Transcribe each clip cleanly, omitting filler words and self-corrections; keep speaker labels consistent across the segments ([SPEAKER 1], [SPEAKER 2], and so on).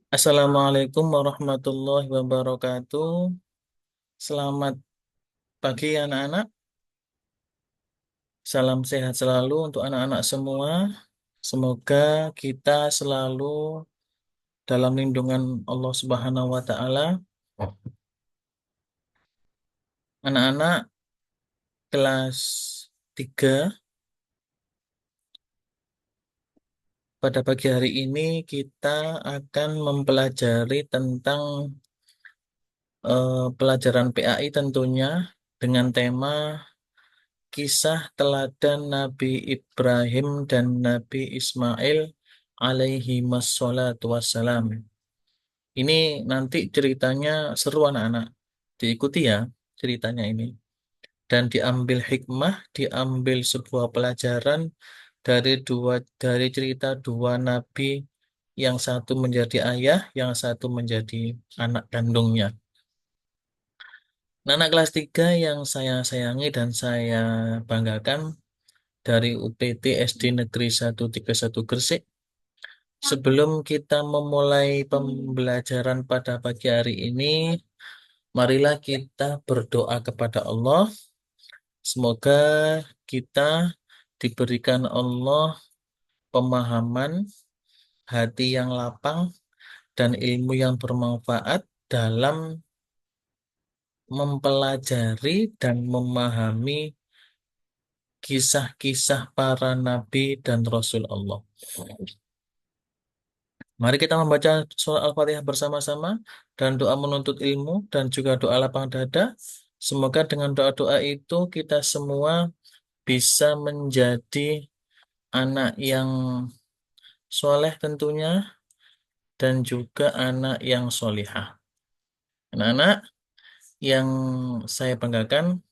[SPEAKER 1] Assalamualaikum warahmatullahi wabarakatuh. Selamat pagi anak-anak. Salam sehat selalu untuk anak-anak semua. Semoga kita selalu dalam lindungan Allah Subhanahu wa taala. Anak-anak kelas 3 pada pagi hari ini kita akan mempelajari tentang pelajaran PAI tentunya dengan tema kisah teladan Nabi Ibrahim dan Nabi Ismail alaihi wassalatu wassalam. Ini nanti ceritanya seru anak-anak. Diikuti ya ceritanya ini. Dan diambil hikmah, diambil sebuah pelajaran dari cerita dua nabi, yang satu menjadi ayah, yang satu menjadi anak kandungnya. Nah, anak kelas 3 yang saya sayangi dan saya banggakan, dari UPT SD Negeri 131 Gresik. Sebelum kita memulai pembelajaran pada pagi hari ini, marilah kita berdoa kepada Allah. Semoga kita diberikan Allah pemahaman, hati yang lapang, dan ilmu yang bermanfaat dalam mempelajari dan memahami kisah-kisah para nabi dan rasul Allah. Mari kita membaca surah Al-Fatihah bersama-sama dan doa menuntut ilmu dan juga doa lapang dada. Semoga dengan doa-doa itu kita semua bisa menjadi anak yang soleh tentunya dan juga anak yang solihah. Anak-anak yang saya banggakan,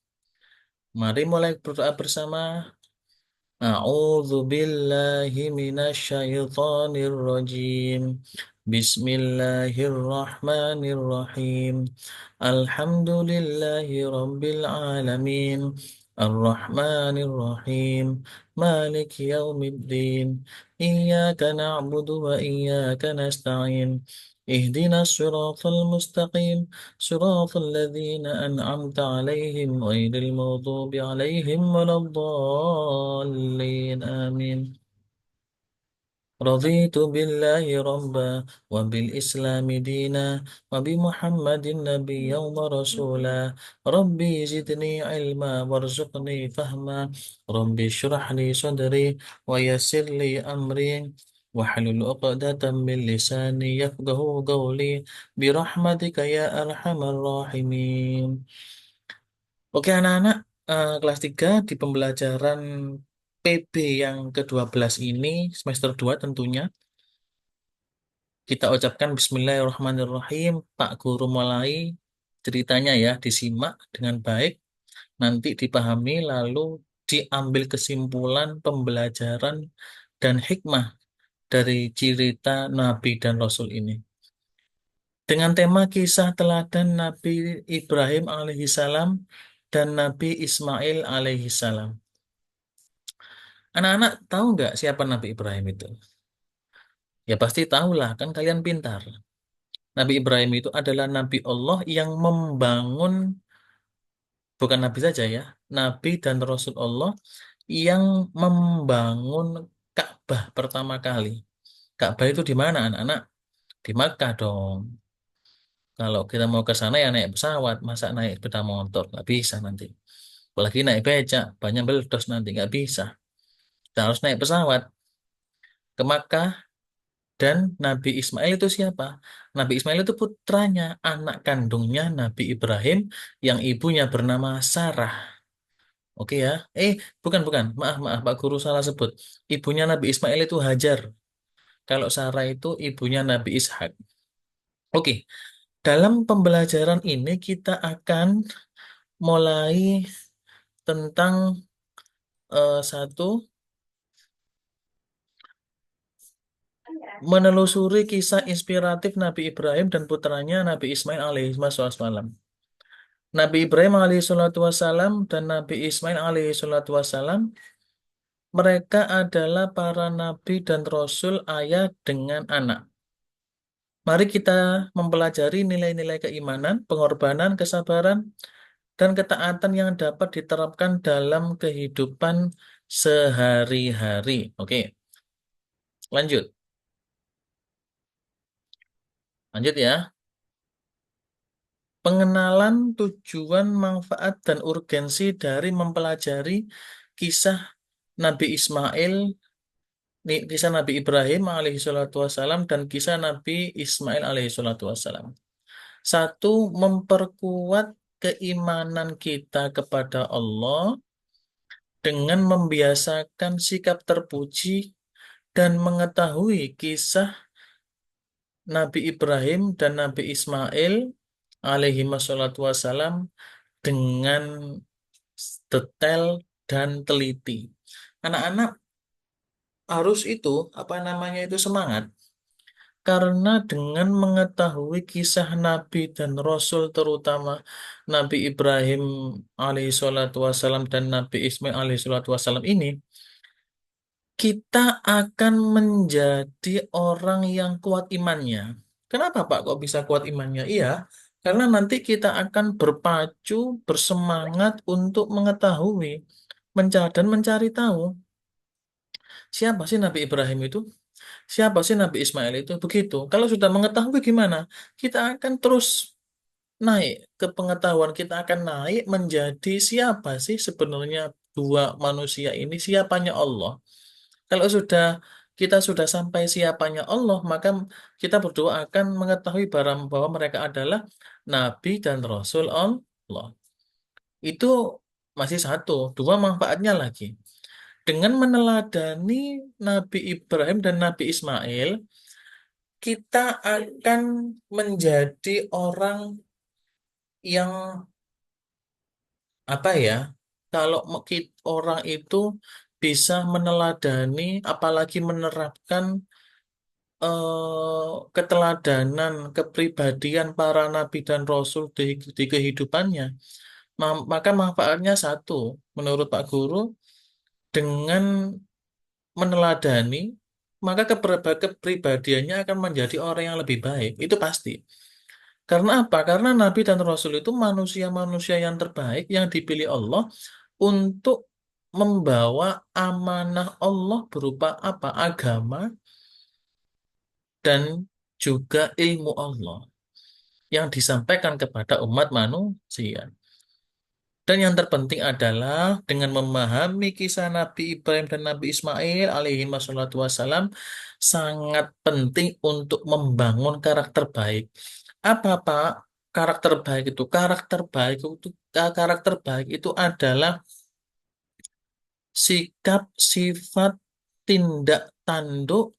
[SPEAKER 1] mari mulai berdoa bersama. A'udzu billahi minasyaitonir rajim. Bismillahirrahmanirrahim. Alhamdulillahi rabbil alamin. Ar-Rahmanir-Rahim. Maliki yaumiddin. Iyyaka na'budu wa iyyaka nasta'in. Ihdinas siratal mustaqim. صراط الذين أنعمت عليهم غير المغضوب عليهم ولا الضالين آمين. رضيت بالله ربا وبالإسلام دينا وبمحمد نبيا ورسولا. ربي زدني علما وارزقني فهما. ربي اشرح لي صدري ويسر لي أمري واحلل عقدة من لساني يفقه قولي برحمتك يا أرحم الراحمين. Oke anak-anak, kelas 3 di pembelajaran PB yang ke-12 ini, semester 2 tentunya, kita ucapkan Bismillahirrahmanirrahim. Pak Guru mulai ceritanya ya, disimak dengan baik, nanti dipahami, lalu diambil kesimpulan pembelajaran dan hikmah dari cerita Nabi dan Rasul ini. Dengan tema kisah teladan Nabi Ibrahim alaihissalam dan Nabi Ismail alaihissalam. Anak-anak tahu nggak siapa Nabi Ibrahim itu? Ya pasti tahulah, kan kalian pintar. Nabi Ibrahim itu adalah Nabi Allah yang membangun, bukan Nabi saja ya, Nabi dan Rasul Allah yang membangun Ka'bah pertama kali. Ka'bah itu di mana anak-anak? Di Makkah dong. Kalau kita mau ke sana ya naik pesawat, masa naik sepeda motor? Nggak bisa nanti. Apalagi naik becak, banyak meledos nanti, nggak bisa. Kita harus naik pesawat ke Makkah. Dan Nabi Ismail itu siapa? Nabi Ismail itu putranya, anak kandungnya Nabi Ibrahim yang ibunya bernama Sarah. Oke ya. Bukan, bukan. Maaf, maaf, Pak Guru salah sebut. Ibunya Nabi Ismail itu Hajar. Kalau Sarah itu ibunya Nabi Ishak. Oke, dalam pembelajaran ini kita akan mulai tentang satu, menelusuri kisah inspiratif Nabi Ibrahim dan putranya Nabi Ismail alaihi wassalam. Nabi Ibrahim alaihissalatu wassalam dan Nabi Ismail alaihissalatu wassalam Mereka adalah para nabi dan rasul, ayah dengan anak. Mari kita mempelajari nilai-nilai keimanan, pengorbanan, kesabaran, dan ketaatan yang dapat diterapkan dalam kehidupan sehari-hari. Oke, lanjut. Lanjut ya. Pengenalan tujuan, manfaat, dan urgensi dari mempelajari kisah Nabi Ismail, kisah Nabi Ibrahim alaihi salatu wassalam, dan kisah Nabi Ismail alaihi salatu wassalam. Satu, memperkuat keimanan kita kepada Allah dengan membiasakan sikap terpuji dan mengetahui kisah Nabi Ibrahim dan Nabi Ismail alaihi wassalatu wassalam dengan detail dan teliti. Anak-anak harus itu, apa namanya itu, semangat. Karena dengan mengetahui kisah Nabi dan Rasul, terutama Nabi Ibrahim alaihissalatu wassalam dan Nabi Ismail alaihissalatu wassalam ini, kita akan menjadi orang yang kuat imannya. Kenapa Pak kok bisa kuat imannya? Iya, karena nanti kita akan berpacu, bersemangat untuk mengetahui, mencari dan mencari tahu siapa sih Nabi Ibrahim itu, siapa sih Nabi Ismail itu. Begitu. Kalau sudah mengetahui gimana, kita akan terus naik ke pengetahuan, kita akan naik menjadi siapa sih sebenarnya dua manusia ini, siapanya Allah. Kalau sudah kita sudah sampai siapanya Allah, maka kita berdua akan mengetahui bahwa mereka adalah Nabi dan Rasul Allah. Itu masih satu, dua manfaatnya lagi. Dengan meneladani Nabi Ibrahim dan Nabi Ismail, kita akan menjadi orang yang apa ya? Kalau orang itu bisa meneladani, apalagi menerapkan keteladanan, kepribadian para nabi dan rasul di kehidupannya, maka manfaatnya satu, menurut Pak Guru, dengan meneladani, maka kepribadiannya akan menjadi orang yang lebih baik. Itu pasti. Karena apa? Karena nabi dan rasul itu manusia-manusia yang terbaik yang dipilih Allah untuk membawa amanah Allah berupa apa? Agama dan juga ilmu Allah yang disampaikan kepada umat manusia. Dan yang terpenting adalah dengan memahami kisah Nabi Ibrahim dan Nabi Ismail alaihi wassalam, sangat penting untuk membangun karakter baik. Apa Pak karakter baik itu? Karakter baik itu adalah sikap, sifat, tindak tanduk,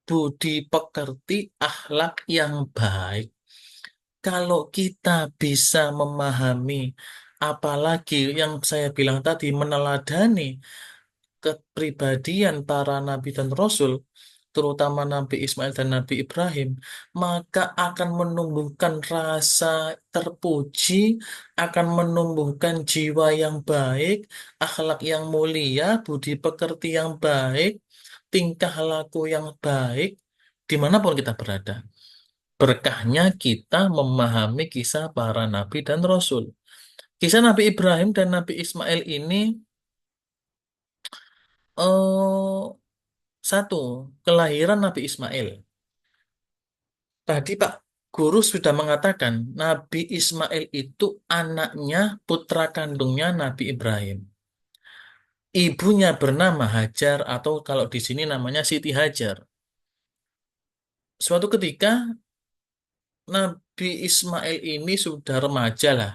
[SPEAKER 1] budi pekerti, akhlak yang baik. Kalau kita bisa memahami, apalagi yang saya bilang tadi, meneladani kepribadian para nabi dan rasul, terutama Nabi Ismail dan Nabi Ibrahim, maka akan menumbuhkan rasa terpuji, akan menumbuhkan jiwa yang baik, akhlak yang mulia, budi pekerti yang baik, tingkah laku yang baik, dimanapun kita berada. Berkahnya kita memahami kisah para nabi dan rasul. Kisah Nabi Ibrahim dan Nabi Ismail ini eh satu, kelahiran Nabi Ismail. Tadi Pak Guru sudah mengatakan Nabi Ismail itu anaknya, putra kandungnya Nabi Ibrahim. Ibunya bernama Hajar atau kalau di sini namanya Siti Hajar. Suatu ketika Nabi Ismail ini sudah remaja lah,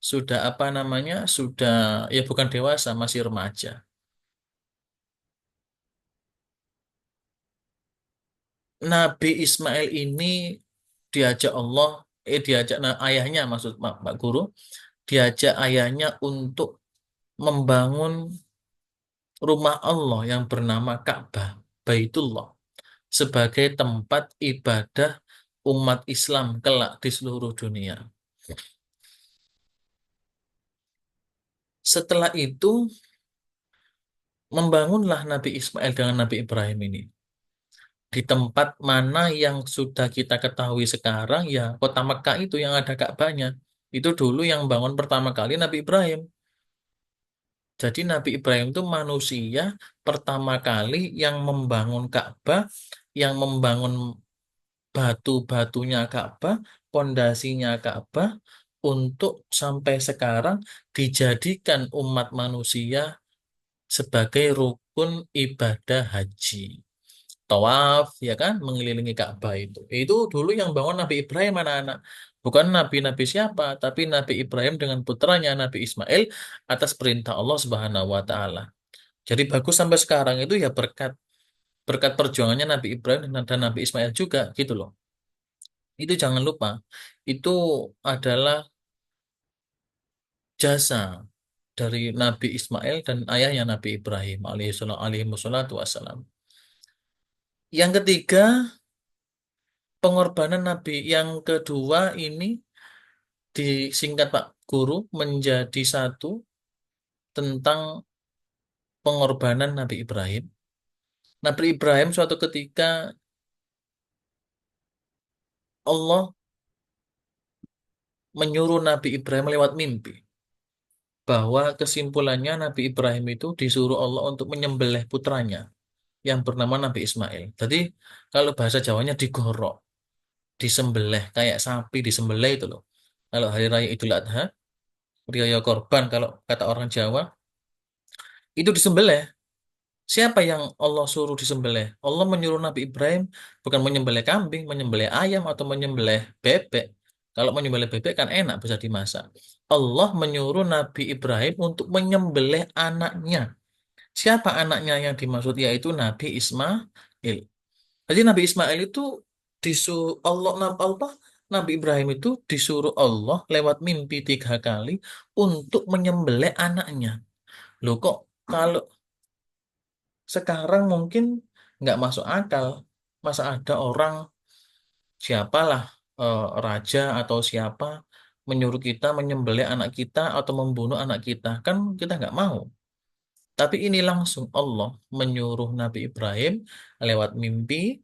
[SPEAKER 1] sudah apa namanya, sudah ya bukan dewasa, masih remaja. Nabi Ismail ini diajak Allah, diajak ayahnya, maksud Pak Guru, diajak ayahnya untuk membangun rumah Allah yang bernama Ka'bah, Baitullah, sebagai tempat ibadah umat Islam kelak di seluruh dunia. Setelah itu membangunlah Nabi Ismail dengan Nabi Ibrahim ini di tempat mana yang sudah kita ketahui sekarang, ya kota Mekah itu yang ada Ka'bahnya. Itu dulu yang bangun pertama kali Nabi Ibrahim. Jadi Nabi Ibrahim itu manusia pertama kali yang membangun Ka'bah, yang membangun batu-batunya Ka'bah, pondasinya Ka'bah untuk sampai sekarang dijadikan umat manusia sebagai rukun ibadah haji. Tawaf, ya kan, mengelilingi Ka'bah itu. Itu dulu yang bangun Nabi Ibrahim anak-anak. Bukan nabi-nabi siapa, tapi Nabi Ibrahim dengan putranya Nabi Ismail atas perintah Allah Subhanahu wa taala. Jadi bagus sampai sekarang itu ya berkat berkat perjuangannya Nabi Ibrahim dan Nabi Ismail juga gitu loh. Itu jangan lupa. Itu adalah jasa dari Nabi Ismail dan ayahnya Nabi Ibrahim alaihi wassalatu wassalam. Yang ketiga, pengorbanan Nabi. Yang kedua ini disingkat Pak Guru menjadi satu tentang pengorbanan Nabi Ibrahim. Nabi Ibrahim suatu ketika Allah menyuruh Nabi Ibrahim lewat mimpi bahwa kesimpulannya Nabi Ibrahim itu disuruh Allah untuk menyembelih putranya yang bernama Nabi Ismail. Jadi kalau bahasa Jawanya digorok, disembelih kayak sapi disembelih itu loh. Kalau hari raya Idul Adha, raya korban kalau kata orang Jawa, itu disembelih. Siapa yang Allah suruh disembelih? Allah menyuruh Nabi Ibrahim bukan menyembelih kambing, menyembelih ayam atau menyembelih bebek. Kalau menyembelih bebek kan enak bisa dimasak. Allah menyuruh Nabi Ibrahim untuk menyembelih anaknya. Siapa anaknya yang dimaksud? Yaitu Nabi Ismail. Jadi Nabi Ismail itu disuruh Nabi Ibrahim itu disuruh Allah lewat mimpi 3 kali untuk menyembelih anaknya. Loh kok kalau sekarang mungkin nggak masuk akal. Masa ada orang siapalah raja atau siapa menyuruh kita menyembelih anak kita atau membunuh anak kita. Kan kita nggak mau. Tapi ini langsung Allah menyuruh Nabi Ibrahim lewat mimpi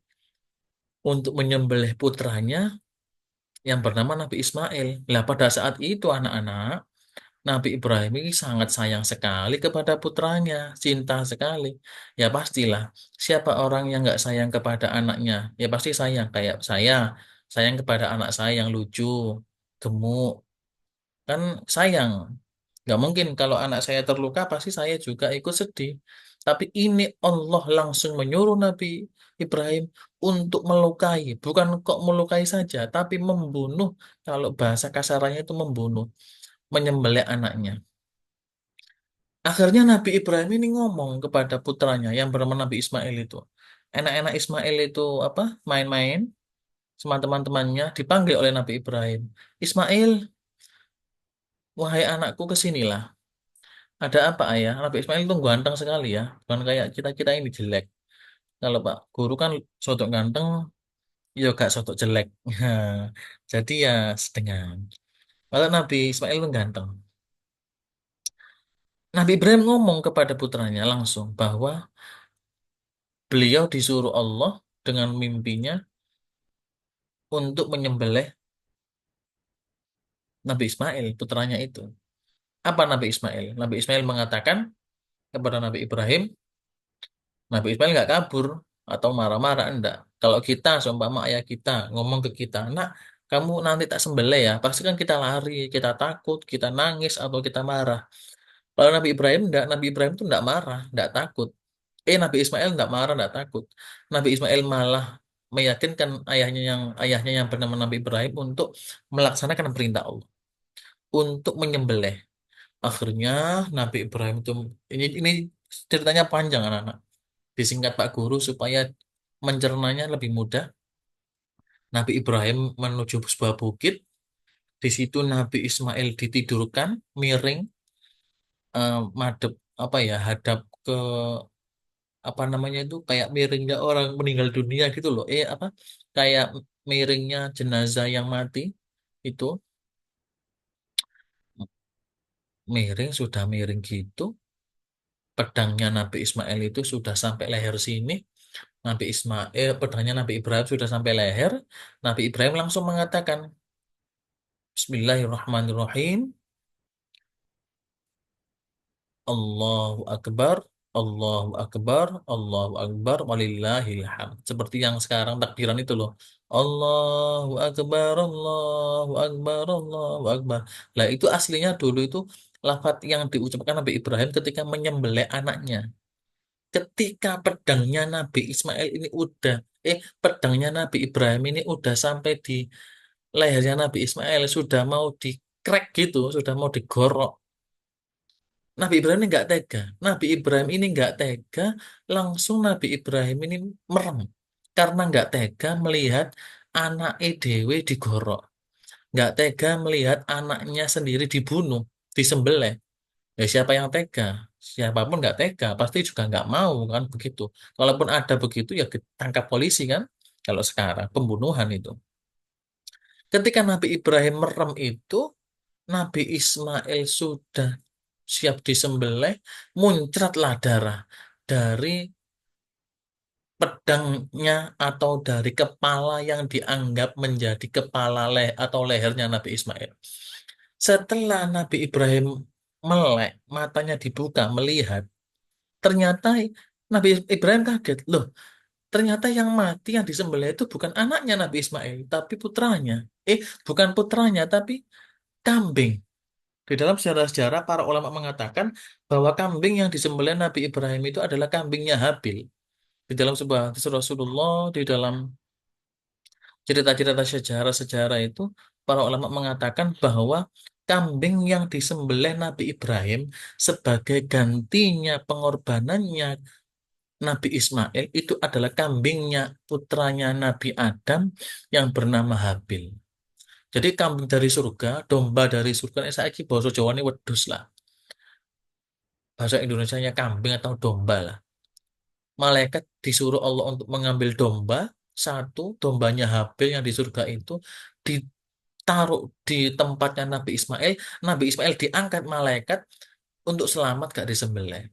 [SPEAKER 1] untuk menyembelih putranya yang bernama Nabi Ismail. Nah, pada saat itu anak-anak, Nabi Ibrahim ini sangat sayang sekali kepada putranya, cinta sekali. Ya pastilah, siapa orang yang nggak sayang kepada anaknya? Ya pasti sayang, kayak saya, sayang kepada anak saya yang lucu, gemuk, kan sayang. Nggak mungkin kalau anak saya terluka, pasti saya juga ikut sedih. Tapi ini Allah langsung menyuruh Nabi Ibrahim untuk melukai. Bukan kok melukai saja, tapi membunuh. Kalau bahasa kasarannya itu membunuh, menyembelih anaknya. Akhirnya Nabi Ibrahim ini ngomong kepada putranya yang bernama Nabi Ismail itu. Enak-enak Ismail itu apa? Main-main sama teman-temannya dipanggil oleh Nabi Ibrahim. Ismail, wahai anakku kesinilah. Ada apa ayah? Nabi Ismail itu ganteng sekali ya. Bukan kayak kita-kita ini jelek. Kalau Pak Guru kan sodok ganteng, ya gak sodok jelek. Jadi ya sedengan. Kalau Nabi Ismail itu ganteng. Nabi Ibrahim ngomong kepada putranya langsung bahwa beliau disuruh Allah dengan mimpinya untuk menyembelih Nabi Ismail, putranya itu. Apa Nabi Ismail? Nabi Ismail mengatakan kepada Nabi Ibrahim, Nabi Ismail nggak kabur atau marah-marah, enggak. Kalau kita, seumpama ayah kita, ngomong ke kita, nak, kamu nanti tak sembelih ya, pasti kan kita lari, kita takut, kita nangis, atau kita marah. Kalau Nabi Ibrahim enggak, Nabi Ibrahim itu enggak marah, enggak takut. Nabi Ismail enggak marah, enggak takut. Nabi Ismail malah meyakinkan ayahnya yang bernama Nabi Ibrahim untuk melaksanakan perintah Allah, untuk menyembelih. Akhirnya Nabi Ibrahim itu ini ceritanya panjang anak-anak. Disingkat Pak Guru supaya mencernanya lebih mudah. Nabi Ibrahim menuju sebuah bukit. Di situ Nabi Ismail ditidurkan miring, madep apa ya, hadap ke apa namanya itu kayak miringnya orang meninggal dunia gitu loh. Apa kayak miringnya jenazah yang mati itu miring sudah miring gitu. pedangnya Nabi Ismail itu sudah sampai leher sini. Pedangnya Nabi Ibrahim sudah sampai leher. Nabi Ibrahim langsung mengatakan, Bismillahirrahmanirrahim. Allahu Akbar, Allahu Akbar, Allahu Akbar, walillahil hamd. Seperti yang sekarang takbiran itu loh. Allahu Akbar, Allahu Akbar, Allahu Akbar. Lah itu aslinya dulu itu lafaz yang diucapkan Nabi Ibrahim ketika menyembelih anaknya. Ketika pedangnya Nabi Ismail ini pedangnya Nabi Ibrahim ini udah sampai di lehernya Nabi Ismail, sudah mau di crack gitu, sudah mau digorok. Nabi Ibrahim ini nggak tega. Nabi Ibrahim ini nggak tega, langsung Nabi Ibrahim ini merem. Karena nggak tega melihat anak EDW digorok. Nggak tega melihat anaknya sendiri dibunuh, disembelih. Ya siapa yang tega? Siapapun nggak tega, pasti juga nggak mau kan begitu. Kalaupun ada begitu ya ditangkap polisi kan. Kalau sekarang pembunuhan itu. Ketika Nabi Ibrahim merem itu, Nabi Ismail sudah siap disembelih, muncratlah darah dari pedangnya atau dari kepala yang dianggap menjadi kepala atau lehernya Nabi Ismail. Setelah Nabi Ibrahim melek, matanya dibuka, melihat, ternyata Nabi Ibrahim kaget. Loh, ternyata yang mati, yang disembelih itu bukan anaknya Nabi Ismail, tapi putranya. Bukan putranya, tapi kambing. Di dalam sejarah-sejarah, para ulama mengatakan bahwa kambing yang disembelih Nabi Ibrahim itu adalah kambingnya Habil. Di dalam sebuah hadis Rasulullah, di dalam cerita-cerita sejarah-sejarah itu, para ulama mengatakan bahwa kambing yang disembelih Nabi Ibrahim sebagai gantinya pengorbanannya Nabi Ismail itu adalah kambingnya putranya Nabi Adam yang bernama Habil. Jadi kambing dari surga, domba dari surga, ini saya bahasa Jawa ini wedhus lah. Bahasa Indonesianya kambing atau domba lah. Malaikat disuruh Allah untuk mengambil domba, satu dombanya Habil yang di surga itu ditaruh di tempatnya Nabi Ismail. Nabi Ismail diangkat malaikat untuk selamat gak disembelih.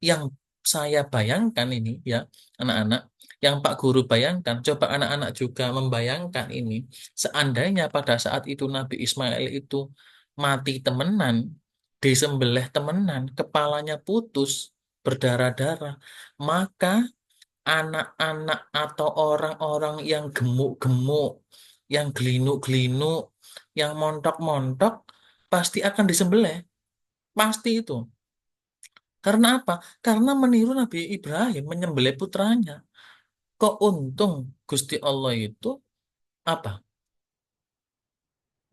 [SPEAKER 1] Yang saya bayangkan ini ya, anak-anak, yang Pak Guru bayangkan, coba anak-anak juga membayangkan ini. Seandainya pada saat itu Nabi Ismail itu mati temenan, disembelih temenan, kepalanya putus, berdarah-darah, maka anak-anak atau orang-orang yang gemuk-gemuk, yang gelinuk-gelinuk, yang montok-montok, pasti akan disembelih. Pasti itu. Karena apa? Karena meniru Nabi Ibrahim menyembelih putranya. Kok untung Gusti Allah itu apa?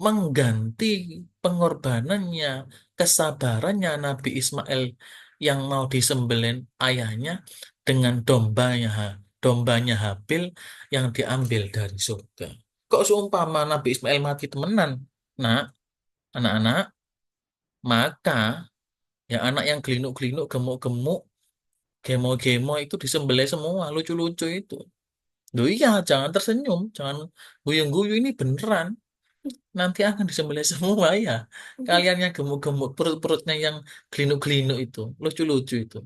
[SPEAKER 1] Mengganti pengorbanannya, kesabarannya Nabi Ismail yang mau disembelih ayahnya dengan dombanya Habil yang diambil dari surga. Kok seumpama Nabi Ismail mati temenan? Nah, anak-anak, maka ya anak yang gelinuk-gelinuk, gemuk-gemuk, gemo-gemo itu disembelih semua, lucu-lucu itu. Loh iya, jangan tersenyum, jangan guyu-guyu ini beneran. Nanti akan disembelih semua ya. Kalian yang gemuk-gemuk, perut-perutnya yang gelinuk-gelinuk itu, lucu-lucu itu.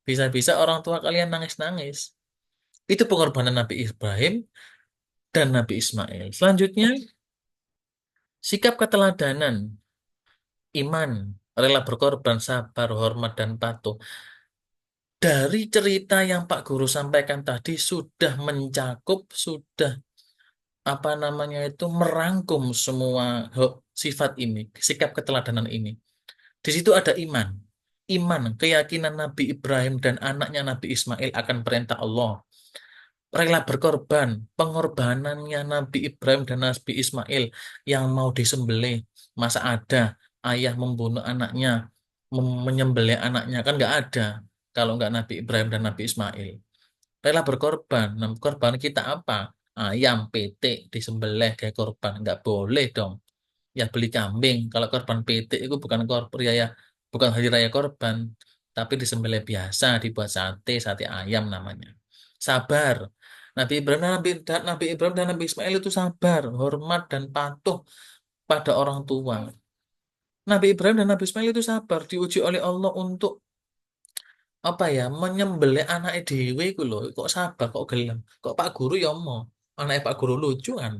[SPEAKER 1] Bisa-bisa orang tua kalian nangis-nangis. Itu pengorbanan Nabi Ibrahim dan Nabi Ismail. Selanjutnya, sikap keteladanan, iman, rela berkorban, sabar, hormat, dan patuh. Dari cerita yang Pak Guru sampaikan tadi sudah mencakup, sudah apa namanya itu merangkum semua sifat ini, sikap keteladanan ini. Di situ ada iman. Iman, keyakinan Nabi Ibrahim dan anaknya Nabi Ismail akan perintah Allah. Rela berkorban, pengorbanannya Nabi Ibrahim dan Nabi Ismail yang mau disembelih. Masa ada ayah membunuh anaknya, menyembelih anaknya, kan nggak ada kalau nggak Nabi Ibrahim dan Nabi Ismail. Rela berkorban. Nah, korban kita apa? Ayam, PT, disembelih kayak korban. Nggak boleh dong. Ya beli kambing. Kalau korban PT itu bukan korban ya, bukan hari raya korban, tapi disembelih biasa, dibuat sate, sate ayam namanya. Sabar. Nabi Ibrahim dan Nabi Ismail itu sabar, hormat dan patuh pada orang tua. Nabi Ibrahim dan Nabi Ismail itu sabar, diuji oleh Allah untuk apa ya, menyembelih anak dhewe iku lho, kok sabar, kok gelem. Kok Pak Guru ya mau. Anaknya Pak Guru lucu kan.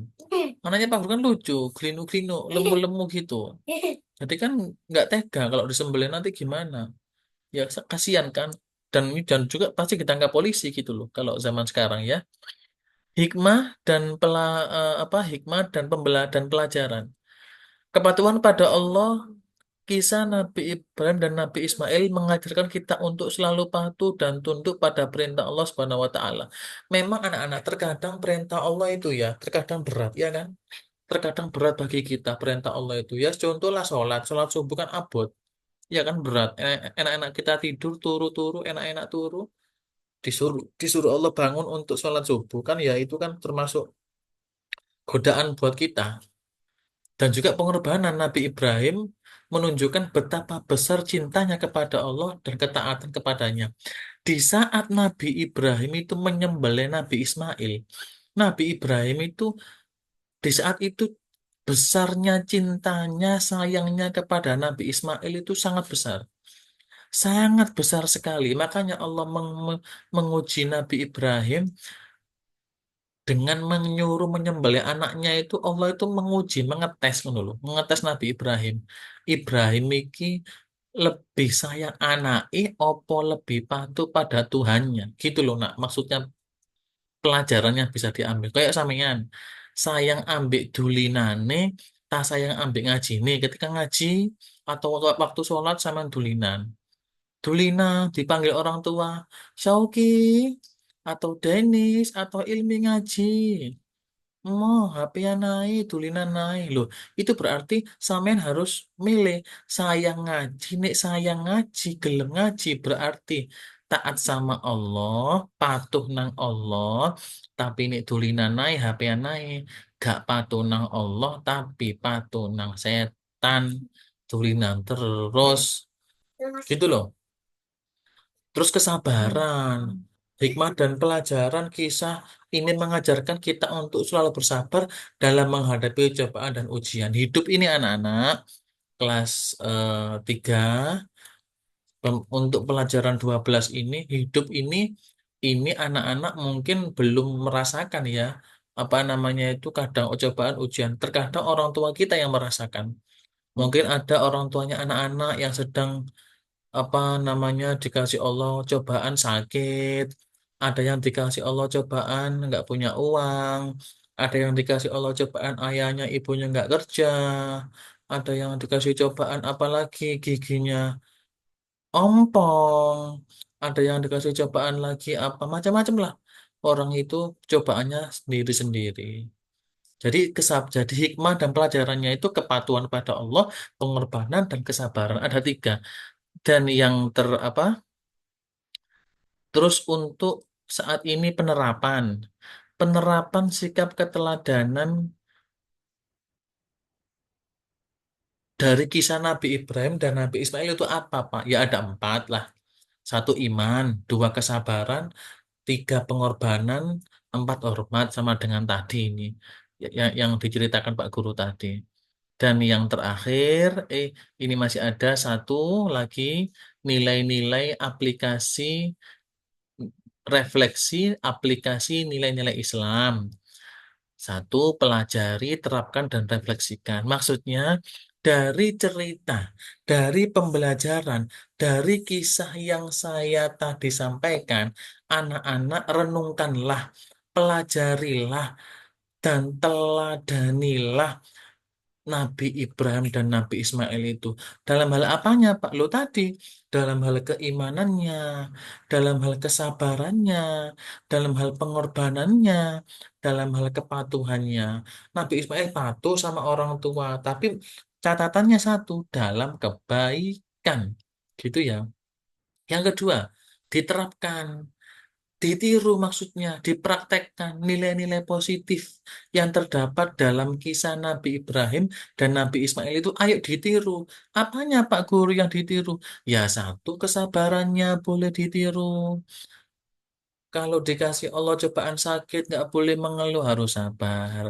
[SPEAKER 1] Anaknya Pak Guru kan lucu, glinu-glinu, lemu-lemu gitu. Jadi kan nggak tega kalau disembelih nanti gimana? Ya kasihan kan. Dan juga pasti ditangkap polisi gitu loh kalau zaman sekarang ya. Hikmah dan hikmah dan dan pelajaran. Kepatuhan pada Allah, kisah Nabi Ibrahim dan Nabi Ismail mengajarkan kita untuk selalu patuh dan tunduk pada perintah Allah Subhanahu wa taala. Memang anak-anak terkadang perintah Allah itu ya, terkadang berat ya kan? Terkadang berat bagi kita perintah Allah itu ya. Contohlah sholat subuh kan abot, ya kan berat. Enak-enak kita tidur turu-turu, enak-enak turu, disuruh disuruh Allah bangun untuk sholat subuh kan ya itu kan termasuk godaan buat kita. Dan juga pengorbanan Nabi Ibrahim menunjukkan betapa besar cintanya kepada Allah dan ketaatan kepadanya. Di saat Nabi Ibrahim itu menyembelih Nabi Ismail, Nabi Ibrahim itu di saat itu besarnya cintanya, sayangnya kepada Nabi Ismail itu sangat besar. Sangat besar sekali. Makanya Allah menguji Nabi Ibrahim dengan menyuruh menyembelih anaknya itu. Allah itu menguji, mengetes dulu, mengetes Nabi Ibrahim. Ibrahim iki lebih sayang anake opo lebih patuh pada Tuhannya. Gitu loh nak. Maksudnya pelajarannya bisa diambil. Kayak sampean sayang ambek dulinane, tak sayang ambek ngaji. Nih, ketika ngaji atau waktu sholat sama dulinan. Dulina dipanggil orang tua, Syauki atau Denis atau Ilmi ngaji. Mau HP-an naik, tulinan naik loh. Itu berarti sampean harus milih sayang ngaji, nek sayang ngaji, gelem ngaji berarti taat sama Allah, patuh nang Allah, tapi nek tulinan naik, HP-an naik, gak patuh nang Allah, tapi patuh nang setan, tulinan terus, gitu loh. Terus kesabaran, hikmah dan pelajaran kisah ini mengajarkan kita untuk selalu bersabar dalam menghadapi cobaan dan ujian. Hidup ini anak-anak kelas 3 untuk pelajaran 12 ini, hidup ini anak-anak mungkin belum merasakan ya apa namanya itu kadang cobaan ujian. Terkadang orang tua kita yang merasakan. Mungkin ada orang tuanya anak-anak yang sedang apa namanya dikasih Allah cobaan sakit, ada yang dikasih Allah cobaan nggak punya uang, ada yang dikasih Allah cobaan ayahnya ibunya nggak kerja, ada yang dikasih cobaan apalagi giginya ompong, ada yang dikasih cobaan lagi apa macam-macam lah. Orang itu cobaannya sendiri-sendiri. Jadi hikmah dan pelajarannya itu kepatuhan pada Allah, pengorbanan dan kesabaran ada 3. Dan yang terus untuk saat ini penerapan sikap keteladanan dari kisah Nabi Ibrahim dan Nabi Ismail itu apa, Pak? Ya ada 4 lah. 1 iman, 2 kesabaran, 3 pengorbanan, 4 hormat sama dengan tadi ini yang diceritakan Pak Guru tadi. Dan yang terakhir, ini masih ada 1 lagi nilai-nilai aplikasi refleksi aplikasi nilai-nilai Islam. 1, pelajari, terapkan, dan refleksikan. Maksudnya, dari cerita, dari pembelajaran, dari kisah yang saya tadi sampaikan, anak-anak renungkanlah, pelajarilah, dan teladanilah Nabi Ibrahim dan Nabi Ismail itu. Dalam hal apanya, Pak? Lo tadi, dalam hal keimanannya, dalam hal kesabarannya, dalam hal pengorbanannya, dalam hal kepatuhannya. Nabi Ismail patuh sama orang tua, tapi catatannya 1, dalam kebaikan. Gitu ya. Yang kedua, diterapkan. Ditiru maksudnya, dipraktekkan nilai-nilai positif yang terdapat dalam kisah Nabi Ibrahim dan Nabi Ismail itu ayo ditiru. Apanya Pak Guru yang ditiru? Ya 1, kesabarannya boleh ditiru. Kalau dikasih Allah cobaan sakit, nggak boleh mengeluh, harus sabar.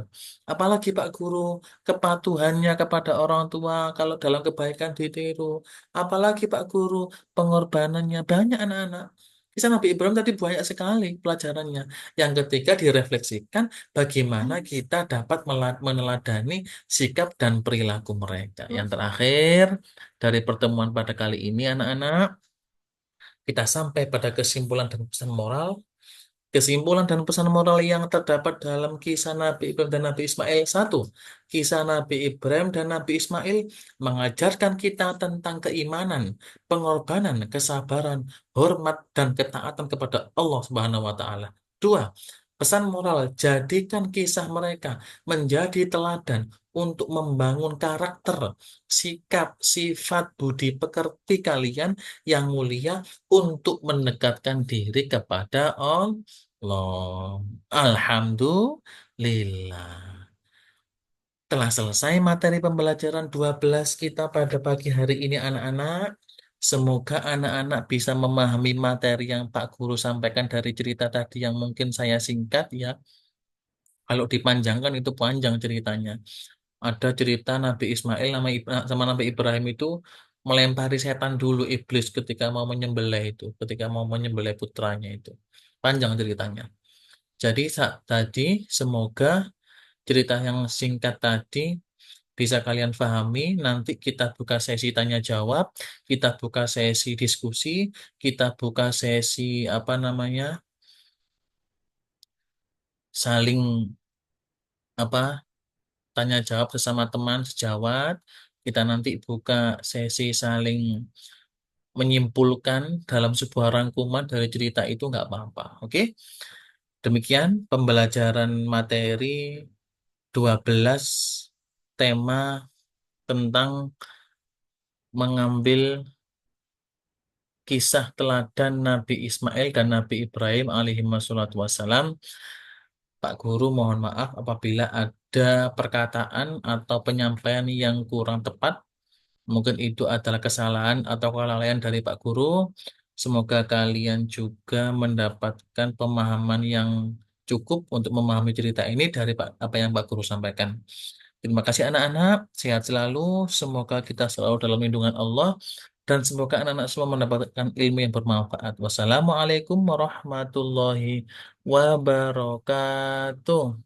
[SPEAKER 1] Apalagi Pak Guru, kepatuhannya kepada orang tua, kalau dalam kebaikan ditiru. Apalagi Pak Guru, pengorbanannya banyak anak-anak. Kisah Nabi Ibrahim tadi banyak sekali pelajarannya. Yang ketiga direfleksikan bagaimana kita dapat meneladani sikap dan perilaku mereka. Yang terakhir, dari pertemuan pada kali ini anak-anak, kita sampai pada kesimpulan dan pesan moral. Kesimpulan dan pesan moral yang terdapat dalam kisah Nabi Ibrahim dan Nabi Ismail. Satu, kisah Nabi Ibrahim dan Nabi Ismail mengajarkan kita tentang keimanan, pengorbanan, kesabaran, hormat, dan ketaatan kepada Allah Subhanahu wa Ta'ala. Dua, pesan moral, jadikan kisah mereka menjadi teladan untuk membangun karakter, sikap, sifat, budi pekerti kalian yang mulia untuk mendekatkan diri kepada Allah. Alhamdulillah. Telah selesai materi pembelajaran 12 kita pada pagi hari ini anak-anak. Semoga anak-anak bisa memahami materi yang Pak Guru sampaikan dari cerita tadi yang mungkin saya singkat ya. Kalau dipanjangkan itu panjang ceritanya. Ada cerita Nabi Ismail sama Nabi Ibrahim itu melempari setan dulu iblis ketika mau menyembelih itu, ketika mau menyembelih putranya itu. Panjang ceritanya. Jadi tadi semoga cerita yang singkat tadi bisa kalian pahami. Nanti kita buka sesi tanya jawab, kita buka sesi diskusi, kita buka sesi apa namanya saling apa tanya jawab sesama teman sejawat. Kita nanti buka sesi saling menyimpulkan dalam sebuah rangkuman dari cerita itu nggak apa-apa. Oke? Demikian pembelajaran materi 12 tema tentang mengambil kisah teladan Nabi Ismail dan Nabi Ibrahim alaihi wassalatu wassalam. Pak Guru mohon maaf apabila ada perkataan atau penyampaian yang kurang tepat. Mungkin itu adalah kesalahan atau kelalaian dari Pak Guru. Semoga kalian juga mendapatkan pemahaman yang cukup untuk memahami cerita ini dari apa yang Pak Guru sampaikan. Terima kasih anak-anak, sehat selalu. Semoga kita selalu dalam lindungan Allah dan semoga anak-anak semua mendapatkan ilmu yang bermanfaat. Wassalamualaikum warahmatullahi wabarakatuh.